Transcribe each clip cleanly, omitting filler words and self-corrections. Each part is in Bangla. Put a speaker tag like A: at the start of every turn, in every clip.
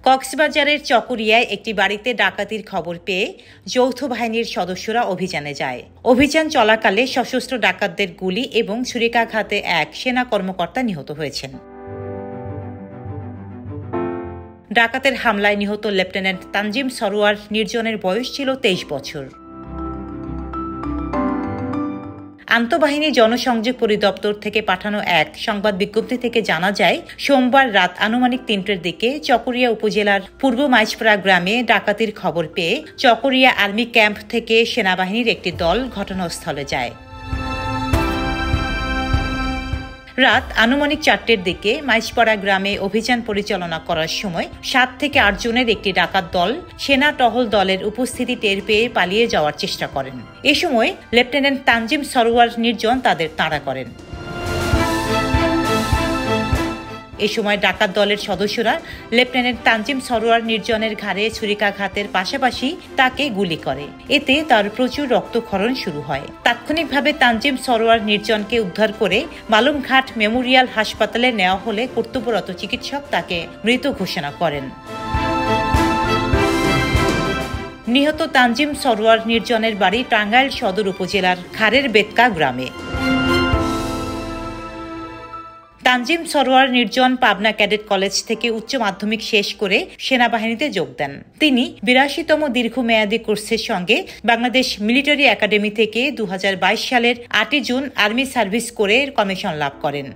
A: কক্সবাজারের চকরিয়ায় একটি বাড়িতে ডাকাতির খবর পেয়ে যৌথ বাহিনীর সদস্যরা অভিযানে যায়। অভিযান চলাকালে সশস্ত্র ডাকাতদের গুলি এবং ছুরিকাঘাতে এক সেনা কর্মকর্তা নিহত হয়েছেন। ডাকাতের হামলায় নিহত লেফটেন্যান্ট তানজিম সরোয়ার নির্জনের বয়স ছিল 23 বছর। আন্তঃবাহিনী জনসংযোগ পরিদপ্তর থেকে পাঠানো এক সংবাদ বিজ্ঞপ্তি থেকে জানা যায়, সোমবার রাত আনুমানিক ৩টার দিকে চকরিয়া উপজেলার পূর্ব মাইজপাড়া গ্রামে ডাকাতির খবর পেয়ে চকরিয়া আর্মি ক্যাম্প থেকে সেনাবাহিনীর একটি দল ঘটনাস্থলে যায়। রাত আনুমানিক ৪টার দিকে মাইজপাড়া গ্রামে অভিযান পরিচালনা করার সময় ৭ থেকে ৮ জনের একটি ডাকাত দল সেনা টহল দলের উপস্থিতি টের পেয়ে পালিয়ে যাওয়ার চেষ্টা করেন। এ সময় লেফটেন্যান্ট তানজিম সরোয়ার নির্জন তাদের তাড়া করেন। এ সময় ডাকাত দলের সদস্যরা লেফটেন্যান্ট তানজিম সরোয়ার নির্জনের ঘাড়ে ছুরিকাঘাতের পাশাপাশি তাকে গুলি করে। এতে তার প্রচুর রক্তক্ষরণ শুরু হয়। তাৎক্ষণিকভাবে তানজিম সরোয়ার নির্জনকে উদ্ধার করে বালুমঘাট মেমোরিয়াল হাসপাতালে নেওয়া হলে কর্তব্যরত চিকিৎসক তাকে মৃত ঘোষণা করেন। নিহত তানজিম সরোয়ার নির্জনের বাড়ি টাঙ্গাইল সদর উপজেলার খারের বেতকা গ্রামে। তানজিম সরোয়ার নির্জন পাবনা ক্যাডেট কলেজ থেকে উচ্চ মাধ্যমিক শেষ করে সেনাবাহিনীতে যোগ দেন। তিনি ৮২তম দীর্ঘমেয়াদী কোর্সের সঙ্গে বাংলাদেশ মিলিটারি একাডেমি থেকে ২০২২ সালের ৮ জুন আর্মি সার্ভিস করে কমিশন লাভ করেন।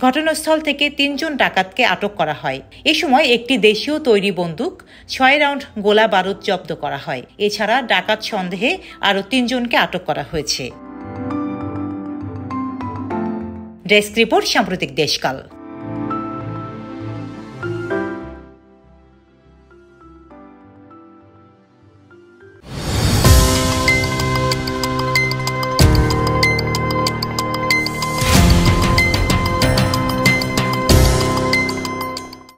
A: ঘটনাস্থল থেকে ৩ জন ডাকাতকে আটক করা হয়। এ সময় একটি দেশীয় তৈরি বন্দুক, ৬ রাউন্ড গোলা বারুদ জব্দ করা হয়। এছাড়া ডাকাত সন্দেহে আরও ৩ জনকে আটক করা হয়েছে। ডেস্ক রিপোর্ট, সাম্প্রতিক দেশকাল।